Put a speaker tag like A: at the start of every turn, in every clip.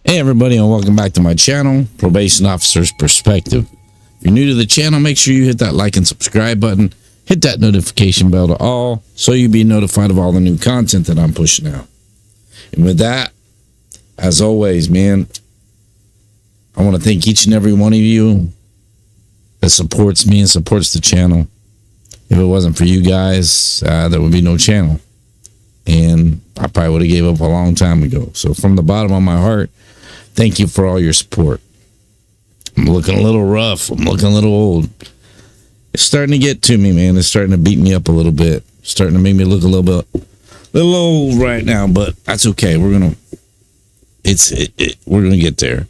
A: Hey everybody, and welcome back to my channel, Probation Officer's Perspective. If you're new to the channel, make sure you hit that like and subscribe button. Hit that notification bell to all so you'll be notified of all the new content that I'm pushing out. And with that, as always, man, I want to thank each and every one of you that supports me and supports the channel. If it wasn't for you guys, there would be no channel. And I probably would have gave up a long time ago. So from the bottom of my heart, thank you for all your support. I'm looking a little rough. I'm looking a little old. It's starting to get to me, man. It's starting to beat me up a little bit. It's starting to make me look a little old right now, but that's okay. We're gonna get there.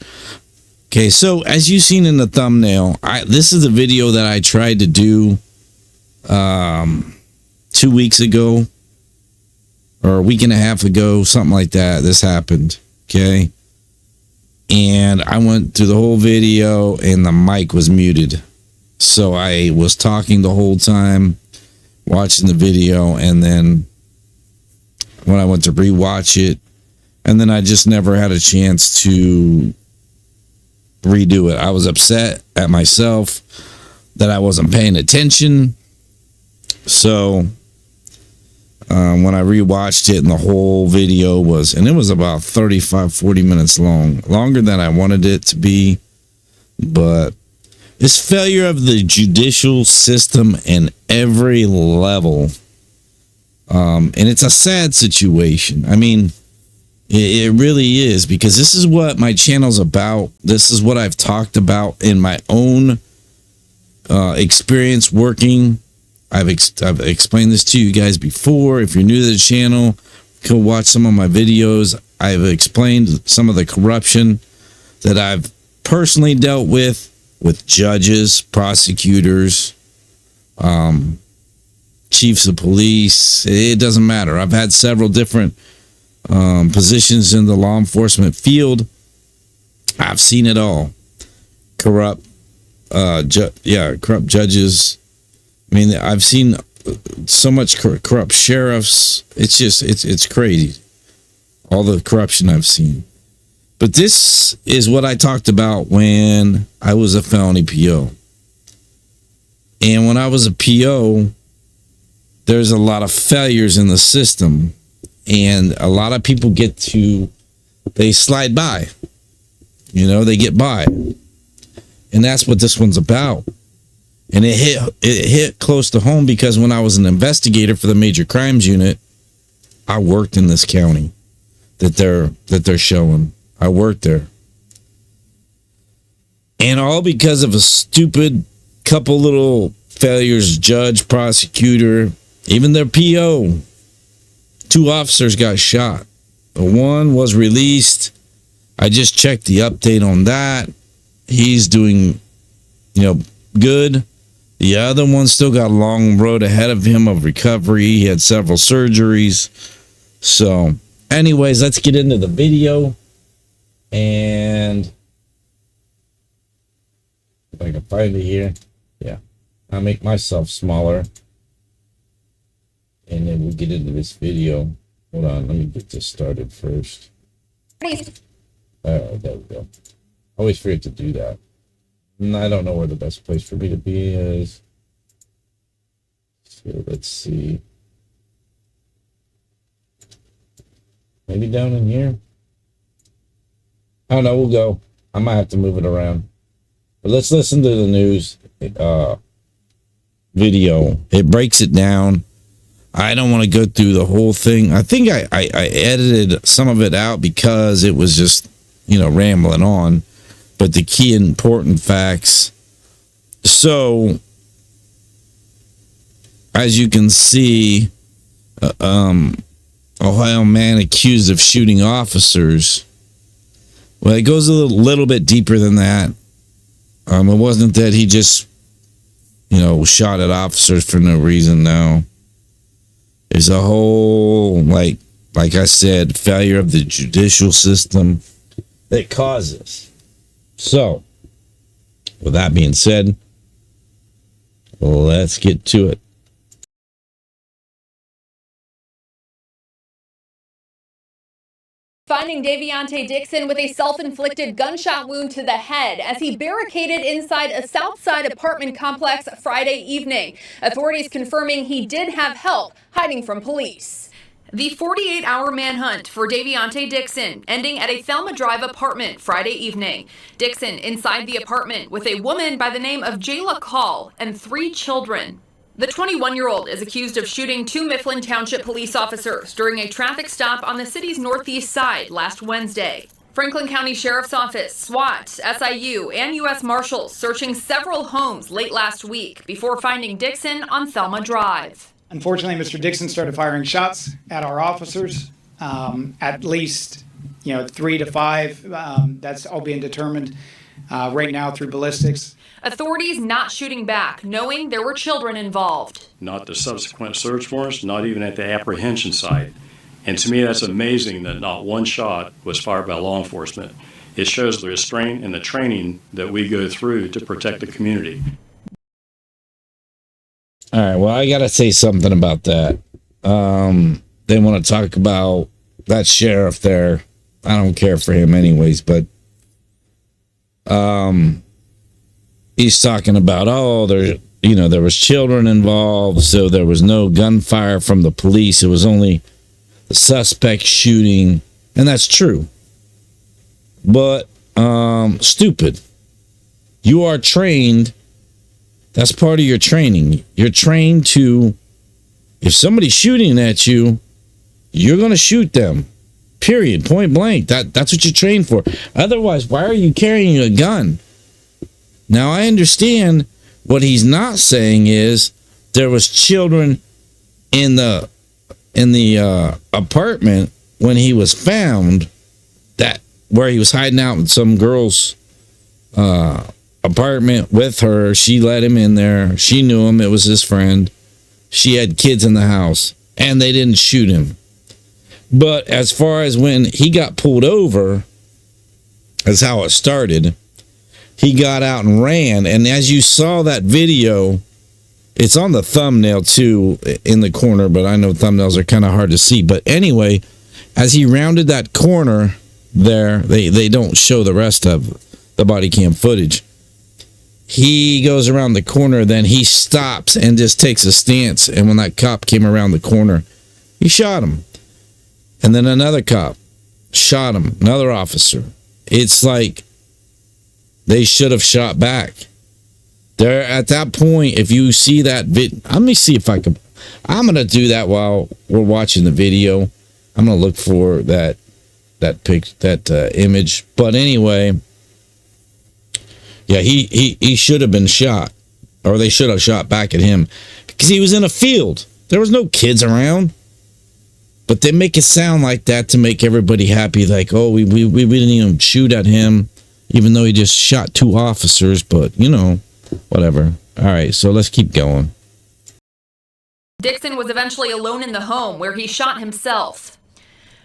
A: Okay, so as you've seen in the thumbnail, this is a video that I tried to do 2 weeks ago or a week and a half ago, something like that. This happened. Okay. And I went through the whole video and the mic was muted. So I was talking the whole time, watching the video, and then when I went to rewatch it, and then I just never had a chance to redo it. I was upset at myself that I wasn't paying attention. So when I rewatched it, and the whole video and it was about 35-40 minutes long, longer than I wanted it to be, but this failure of the judicial system in every level, and it's a sad situation. I mean, it really is, because this is what my channel's about. This is what I've talked about in my own experience working. I've explained this to you guys before. If you're new to the channel, go watch some of my videos. I've explained some of the corruption that I've personally dealt with judges, prosecutors, chiefs of police. It doesn't matter. I've had several different positions in the law enforcement field. I've seen it all. Corrupt judges. I mean, I've seen so much corrupt sheriffs. It's just, it's crazy. All the corruption I've seen. But this is what I talked about when I was a felony PO. And when I was a PO, there's a lot of failures in the system. And a lot of people they slide by. You know, they get by. And that's what this one's about. And it hit close to home, because when I was an investigator for the Major Crimes Unit, I worked in this county that they're showing. I worked there. And all because of a stupid couple little failures, judge, prosecutor, even their PO. 2 officers got shot. The one was released. I just checked the update on that. He's doing, good. The other one still got a long road ahead of him of recovery. He had several surgeries. So, anyways, let's get into the video. And if I can find it here. Yeah. I'll make myself smaller. And then we'll get into this video. Hold on, let me get this started first. There we go. I always forget to do that. And I don't know where the best place for me to be is. So let's see. Maybe down in here. I don't know, we'll go. I might have to move it around. But let's listen to the news video. It breaks it down. I don't want to go through the whole thing. I think I edited some of it out because it was just, rambling on. But the key important facts. So, as you can see, Ohio man accused of shooting officers. Well, it goes a little bit deeper than that. It wasn't that he just, shot at officers for no reason. No. There's a whole, like I said, failure of the judicial system that causes. So, with that being said, let's get to it.
B: Finding Daviante Dixon with a self-inflicted gunshot wound to the head as he barricaded inside a Southside apartment complex Friday evening. Authorities confirming he did have help hiding from police. The 48-hour manhunt for Daviante Dixon ending at a Thelma Drive apartment Friday evening. Dixon inside the apartment with a woman by the name of Jayla Call and 3 children. The 21-year-old is accused of shooting 2 Mifflin Township police officers during a traffic stop on the city's northeast side last Wednesday. Franklin County Sheriff's Office, SWAT, SIU, and U.S. Marshals searching several homes late last week before finding Dixon on Thelma Drive.
C: Unfortunately, Mr. Dixon started firing shots at our officers, at least 3 to 5. That's all being determined right now through ballistics.
B: Authorities not shooting back, knowing there were children involved.
D: Not the subsequent search warrants, not even at the apprehension site. And to me, that's amazing that not one shot was fired by law enforcement. It shows the restraint and the training that we go through to protect the community.
A: All right, well, I got to say something about that. They want to talk about that sheriff there. I don't care for him anyways, but he's talking about, there was children involved, so there was no gunfire from the police. It was only the suspect shooting, and that's true. But stupid. You are trained. That's part of your training. You're trained to, if somebody's shooting at you, you're going to shoot them. Period. Point blank. That's what you're trained for. Otherwise, why are you carrying a gun? Now, I understand what he's not saying is there was children in the apartment when he was found, that where he was hiding out in some girl's apartment with her. She let him in there. She knew him. It was his friend. She had kids in the house, and they didn't shoot him. But as far as when he got pulled over, that's how it started. He got out and ran. And as you saw that video, it's on the thumbnail too in the corner, but I know thumbnails are kind of hard to see. But anyway, as he rounded that corner there, they don't show the rest of the body cam footage. He goes around the corner, then he stops and just takes a stance. And when that cop came around the corner, he shot him. And then another cop shot him, another officer. It's like they should have shot back. There, at that point, if you see that let me see if I can. I'm gonna do that while we're watching the video. I'm gonna look for that image. But anyway, yeah, he should have been shot, or they should have shot back at him because he was in a field. There was no kids around. But they make it sound like that to make everybody happy, like, oh, we didn't even shoot at him, even though he just shot 2 officers, but, whatever. All right, so let's keep going.
B: Dixon was eventually alone in the home where he shot himself.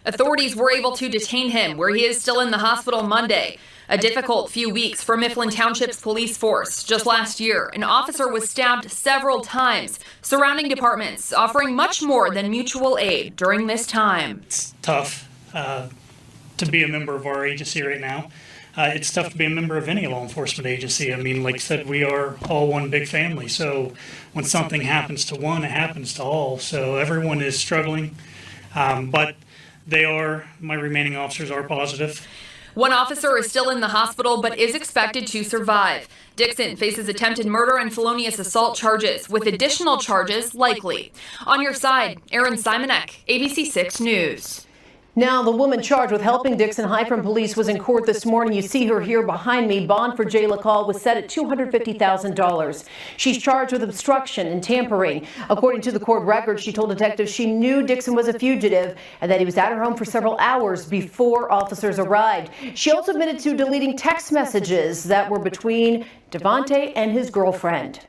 B: Authorities were able to detain him, where he is still in the hospital Monday. A difficult few weeks for Mifflin Township's police force. Just last year, an officer was stabbed several times. Surrounding departments offering much more than mutual aid during this time.
E: It's tough to be a member of our agency right now. It's tough to be a member of any law enforcement agency. I mean, like I said, we are all one big family. So when something happens to one, it happens to all. So everyone is struggling, but my remaining officers are positive.
B: One officer is still in the hospital but is expected to survive. Dixon faces attempted murder and felonious assault charges, with additional charges likely. On your side, Aaron Simonek, ABC 6 News.
F: Now, the woman charged with helping Dixon hide from police was in court this morning. You see her here behind me. Bond for Jayla Call was set at $250,000. She's charged with obstruction and tampering. According to the court record, she told detectives she knew Dixon was a fugitive and that he was at her home for several hours before officers arrived. She also admitted to deleting text messages that were between Daviante and his girlfriend.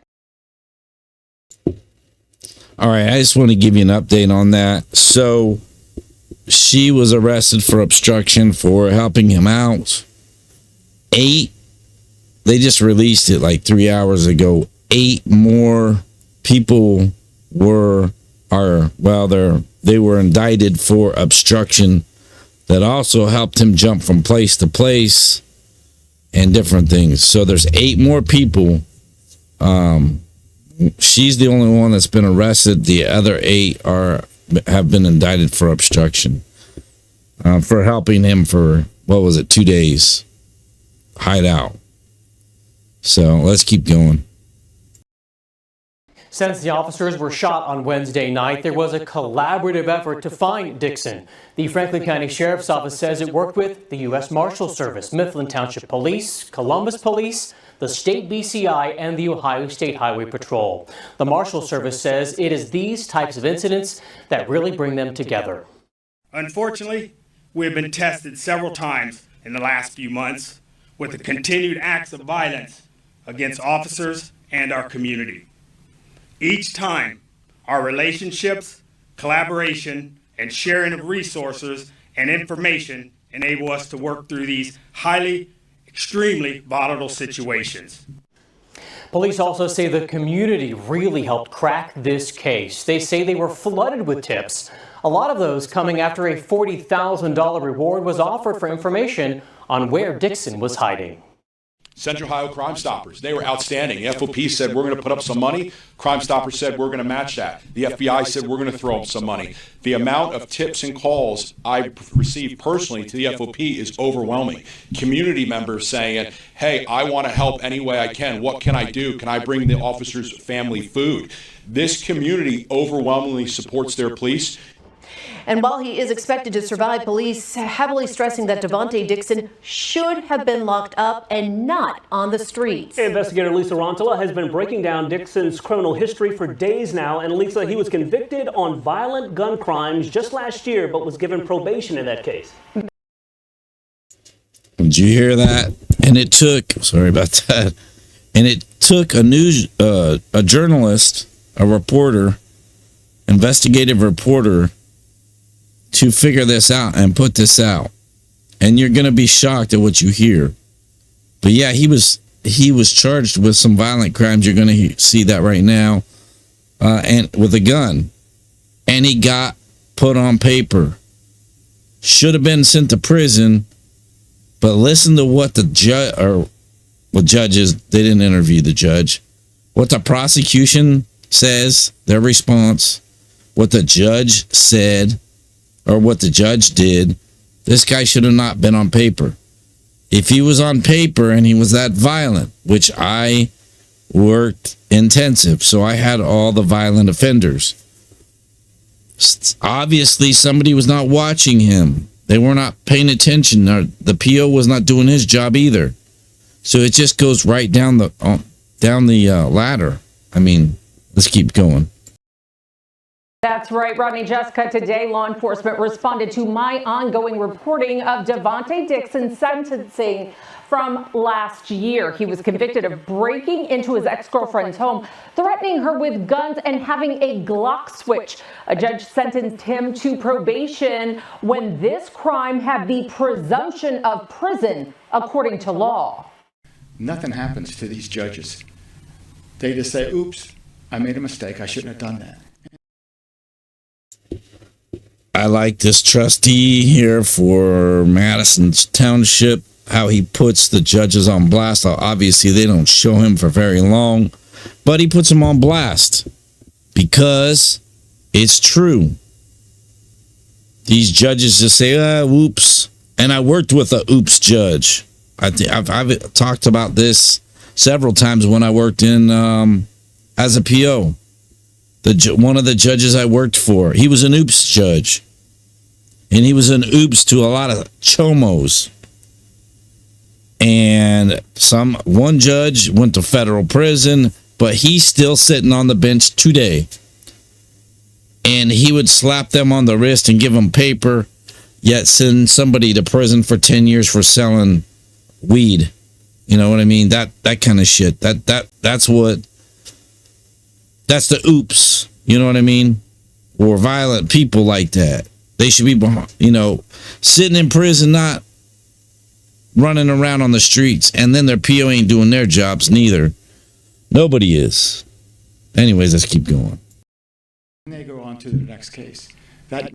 A: All right, I just want to give you an update on that. So she was arrested for obstruction for helping him out. 8, they just released it like 3 hours ago. 8 more people they were indicted for obstruction. that also helped him jump from place to place and different things. So there's 8 more people. She's the only one that's been arrested. The other 8 have been indicted for obstruction, for helping him for, 2 days hide out. So let's keep going.
G: Since the officers were shot on Wednesday night, there was a collaborative effort to find Dixon. The Franklin County Sheriff's Office says it worked with the U.S. Marshal Service, Mifflin Township Police, Columbus Police, the State BCI, and the Ohio State Highway Patrol. The Marshal Service says it is these types of incidents that really bring them together.
H: Unfortunately, we have been tested several times in the last few months with the continued acts of violence against officers and our community. Each time, our relationships, collaboration, and sharing of resources and information enable us to work through these extremely volatile situations.
G: Police also say the community really helped crack this case. They say they were flooded with tips, a lot of those coming after a $40,000 reward was offered for information on where Dixon was hiding.
I: Central Ohio Crime Stoppers, they were outstanding. The FOP said, we're going to put up some money. Crime Stoppers said, we're going to match that. The FBI said, we're going to throw up some money. The amount of tips and calls I received personally to the FOP is overwhelming. Community members saying, hey, I want to help any way I can. What can I do? Can I bring the officers' family food? This community overwhelmingly supports their police.
F: And while he is expected to survive, police heavily stressing that Devontae Dixon should have been locked up and not on the streets.
J: Investigator Lisa Rontola has been breaking down Dixon's criminal history for days now. And Lisa, he was convicted on violent gun crimes just last year, but was given probation in that case.
A: Did you hear that? And it took, sorry about that, and it took a journalist, a reporter, investigative reporter, to figure this out and put this out. And you're going to be shocked at what you hear. But yeah, he was charged with some violent crimes. You're going to see that right now. And with a gun. And he got put on paper. Should have been sent to prison. But listen to what the judges, they didn't interview the judge. What the prosecution says, their response, what the judge said, or what the judge did. This guy should have not been on paper. If he was on paper and he was that violent, which I worked intensive, so I had all the violent offenders. Obviously, somebody was not watching him. They were not paying attention. The PO was not doing his job either. So it just goes right down the ladder. I mean, let's keep going.
K: That's right, Rodney. Jessica, today law enforcement responded to my ongoing reporting of Devontae Dixon's sentencing from last year. He was convicted of breaking into his ex-girlfriend's home, threatening her with guns, and having a Glock Switch. A judge sentenced him to probation when this crime had the presumption of prison, according to law.
L: Nothing happens to these judges. They just say, oops, I made a mistake. I shouldn't have done that.
A: I like this trustee here for Madison Township, how he puts the judges on blast. Obviously, they don't show him for very long, but he puts them on blast because it's true. These judges just say, oops. And I worked with a oops judge. I've talked about this several times when I worked in as a PO. One of the judges I worked for, he was an oops judge. And he was an oops to a lot of chomos. And one judge went to federal prison, but he's still sitting on the bench today. And he would slap them on the wrist and give them paper, yet send somebody to prison for 10 years for selling weed. You know what I mean? That kind of shit. That's the oops. You know what I mean? Or violent people like that. They should be, sitting in prison, not running around on the streets. And then their PO ain't doing their jobs neither. Nobody is. Anyways, let's keep going.
L: And they go on to the next case. That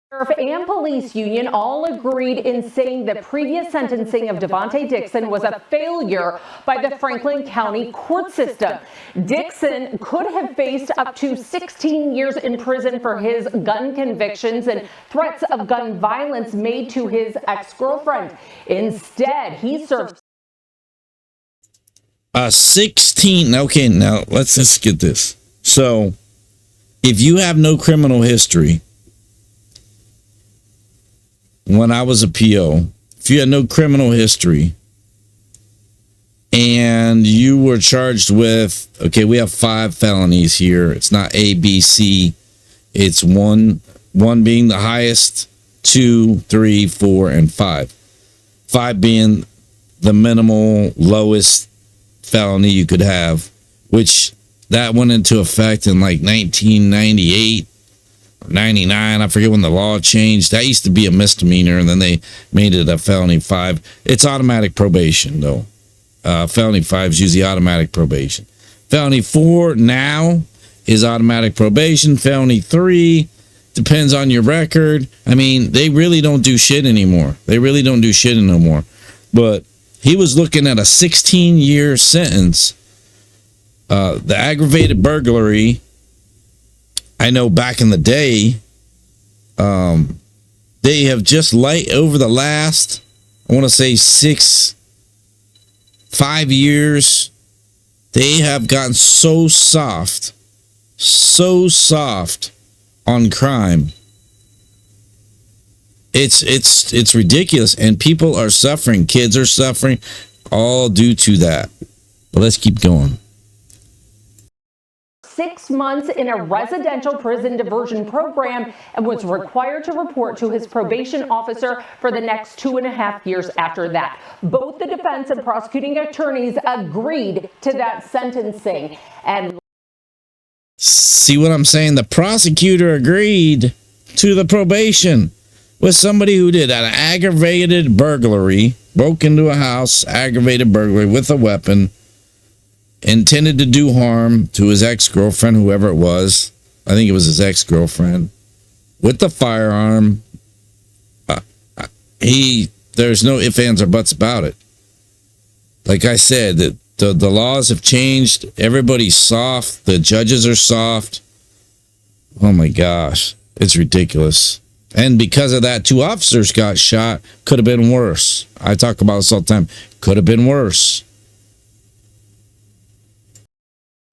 K: Sheriff and police union all agreed in saying the previous sentencing of Davante Dixon was a failure by the Franklin County court system. Dixon could have faced up to 16 years in prison for his gun convictions and threats of gun violence made to his ex-girlfriend. Instead, he served
A: 16. Okay, now let's just get this. So, if you have no criminal history, when I was a PO, if you had no criminal history and you were charged with, okay, we have 5 felonies here. It's not A, B, C. It's one being the highest, 2, 3, 4, and 5. 5 being the minimal lowest felony you could have, which that went into effect in like 1998. 99, I forget when the law changed. That used to be a misdemeanor, and then they made it a felony 5. It's automatic probation, though. Felony 5 is usually automatic probation. Felony 4 now is automatic probation. Felony 3 depends on your record. I mean, they really don't do shit anymore. But he was looking at a 16-year sentence. The aggravated burglary, I know back in the day, they have just over the last, I want to say 5 years, they have gotten so soft on crime. It's ridiculous, and people are suffering. Kids are suffering, all due to that. But let's keep going.
K: 6 months in a residential prison diversion program and was required to report to his probation officer for the next 2.5 years after that. Both the defense and prosecuting attorneys agreed to that sentencing. And
A: see what I'm saying? The prosecutor agreed to the probation with somebody who did an aggravated burglary, broke into a house, aggravated burglary with a weapon, intended to do harm to his ex-girlfriend, whoever it was. I think it was his ex-girlfriend, with the firearm. There's no ifs, ands, or buts about it. Like I said, the laws have changed. Everybody's soft. The judges are soft. Oh my gosh, it's ridiculous. And because of that, 2 officers got shot. Could have been worse. I talk about this all the time. Could have been worse.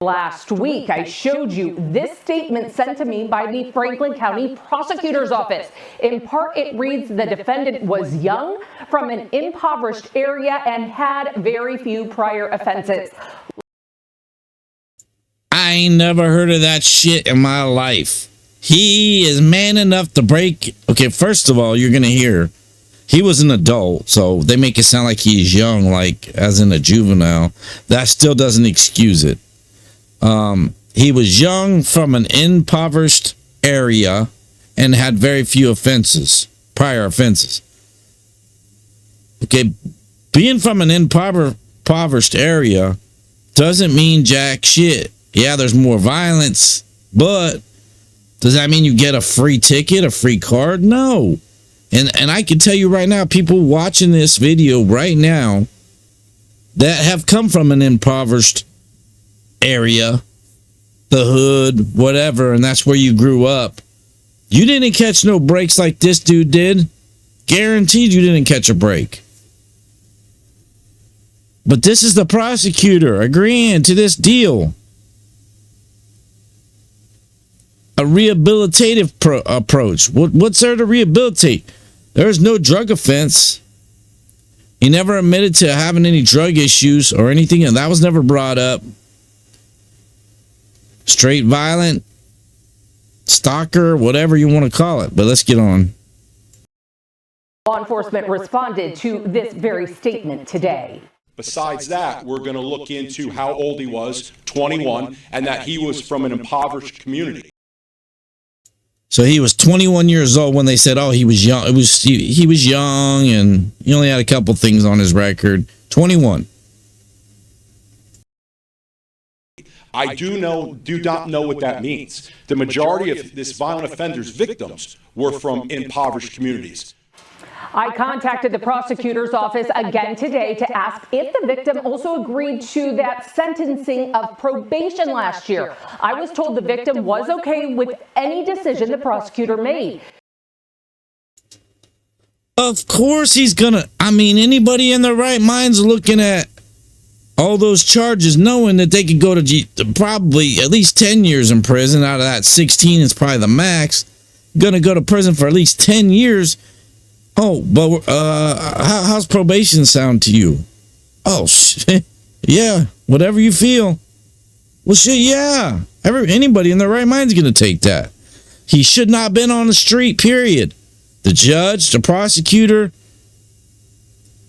K: last week, I showed you this statement sent to me by the Franklin County Prosecutor's Office. In part, it reads the defendant was young, from an impoverished area, and had very few prior offenses.
A: I ain't never heard of that shit in my life. He is man enough to break. Okay, first of all, you're going to hear he was an adult, so they make it sound like he's young, like as in a juvenile. That still doesn't excuse it. He was young, from an impoverished area, and had very few offenses, prior offenses. Okay, being from an impoverished area doesn't mean jack shit. Yeah, there's more violence, but does that mean you get a free ticket, a free card? No. And I can tell you right now, people watching this video right now that have come from an impoverished area, the hood, whatever, and that's where you grew up, you didn't catch no breaks like this dude did. Guaranteed you didn't catch a break. But this is the prosecutor agreeing to this deal. A rehabilitative approach. What's there to rehabilitate? There's no drug offense. He never admitted to having any drug issues or anything, and that was never brought up. Straight violent, stalker, whatever you want to call it. But let's get on.
K: Law enforcement responded to this very statement today.
I: Besides that, we're going to look into how old he was, 21, and that he was from an impoverished community.
A: So he was 21 years old when they said, oh, he was young. He was young, and he only had a couple things on his record. 21.
I: I do not know what that means. The majority of this violent offenders' victims were from impoverished communities.
K: I contacted the prosecutor's office again today to ask if the victim also agreed to that sentencing of probation last year. I was told the victim was okay with any decision the prosecutor made.
A: Of course he's gonna. I mean, anybody in their right mind's looking at all those charges, knowing that they could go to probably at least 10 years in prison. Out of that, 16 is probably the max. Gonna go to prison for at least 10 years. Oh, but how's probation sound to you? Oh, shit. Yeah, whatever you feel. Well, shit, yeah. Anybody in their right mind is going to take that. He should not have been on the street, period. The judge, the prosecutor,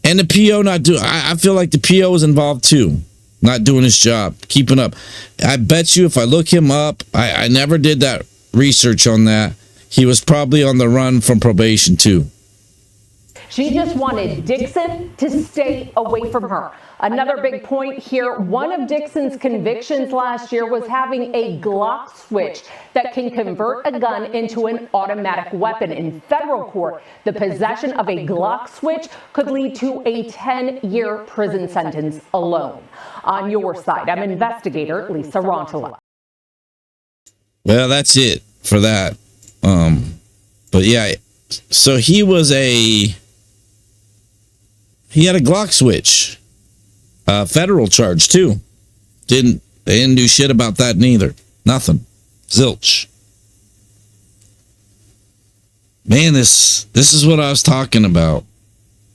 A: and the PO not doing. I feel like the PO was involved too, not doing his job, keeping up. I bet you if I look him up, I never did that research on that. He was probably on the run from probation too.
K: She just wanted Dixon to stay away from her. Another big point here, one of Dixon's convictions last year was having a Glock Switch that can convert a gun into an automatic weapon. In federal court, the possession of a Glock Switch could lead to a 10-year prison sentence alone. On your side, I'm investigator Lisa Rontola.
A: Well, that's it for that. But yeah, so he had a Glock Switch, federal charge too. They didn't do shit about that neither. Nothing. Zilch. Man, this is what I was talking about.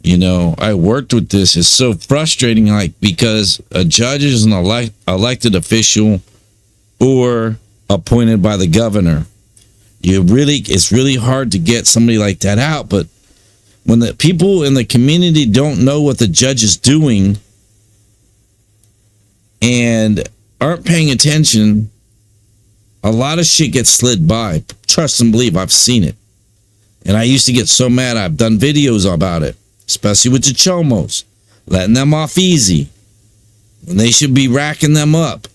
A: You know, I worked with this. It's so frustrating, like, because a judge is an elected official or appointed by the governor. It's really hard to get somebody like that out, but when the people in the community don't know what the judge is doing and aren't paying attention, a lot of shit gets slid by. Trust and believe, I've seen it. And I used to get so mad. I've done videos about it, especially with the chomos, letting them off easy when they should be racking them up.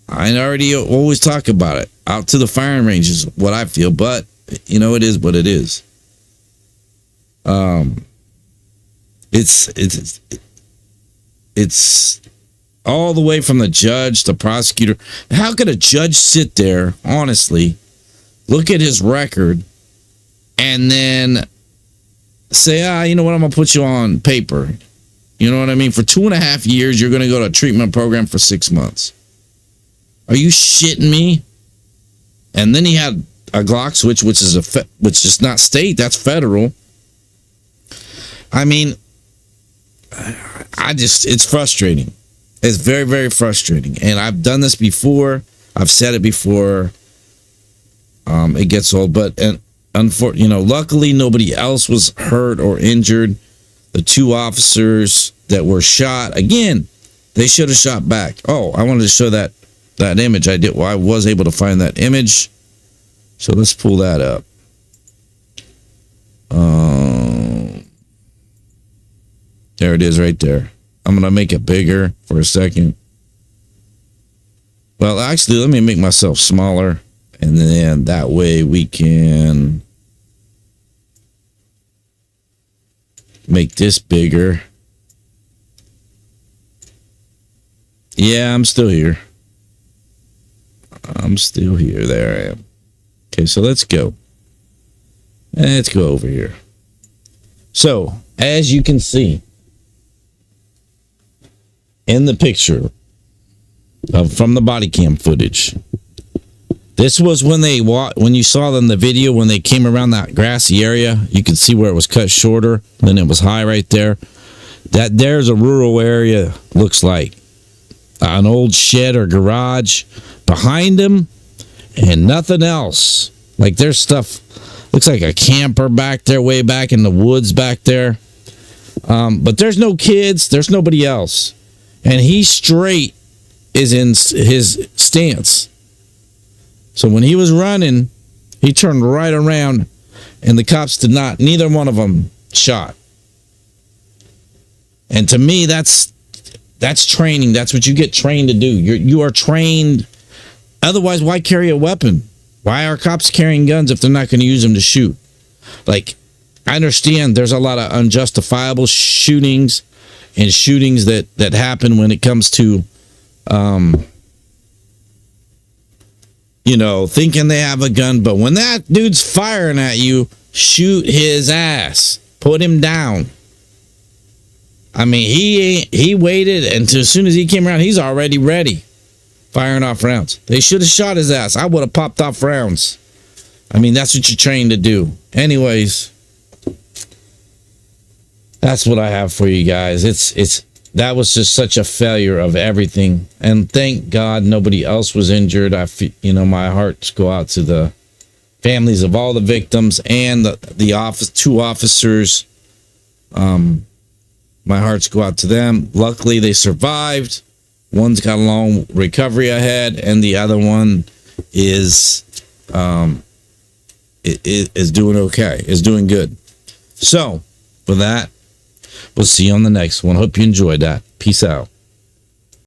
A: I already always talk about it. Out to the firing range is what I feel, but you know, it is what it is. It's all the way from the judge, the prosecutor. How could a judge sit there, honestly, look at his record, and then say, you know what, I'm going to put you on paper. You know what I mean? For 2.5 years, you're going to go to a treatment program for 6 months. Are you shitting me? And then he had a Glock Switch, which is not state, that's federal. I mean, it's frustrating. It's very, very frustrating. And I've done this before. I've said it before. It gets old, but luckily nobody else was hurt or injured. The 2 officers that were shot, again, they should have shot back. Oh, I wanted to show that image. I was able to find that image. So let's pull that up. There it is right there. I'm going to make it bigger for a second. Well, actually, let me make myself smaller. And then that way we can make this bigger. Yeah, I'm still here. There I am. Okay, so let's go. Let's go over here. So, as you can see in the picture from the body cam footage, this was when you saw them in the video, when they came around that grassy area. You could see where it was cut shorter, then it was high right there. That there's a rural area, looks like. An old shed or garage behind them, and nothing else. Like, there's stuff, looks like a camper back there, way back in the woods back there. But there's no kids, there's nobody else. And he straight is in his stance. So when he was running, he turned right around, and the cops did not, neither one of them shot. And to me, that's That's training. That's what you get trained to do. You are trained. Otherwise, why carry a weapon? Why are cops carrying guns if they're not going to use them to shoot? Like, I understand there's a lot of unjustifiable shootings and shootings that happen when it comes to, thinking they have a gun. But when that dude's firing at you, shoot his ass. Put him down. I mean, he waited until as soon as he came around, he's already ready, firing off rounds. They should have shot his ass. I would have popped off rounds. I mean, that's what you're trained to do. Anyways, that's what I have for you guys. That was just such a failure of everything, and thank God nobody else was injured. My hearts go out to the families of all the victims and the two officers. My hearts go out to them. Luckily, they survived. One's got a long recovery ahead, and the other one is doing okay, is doing good. So, with that, we'll see you on the next one. Hope you enjoyed that. Peace out.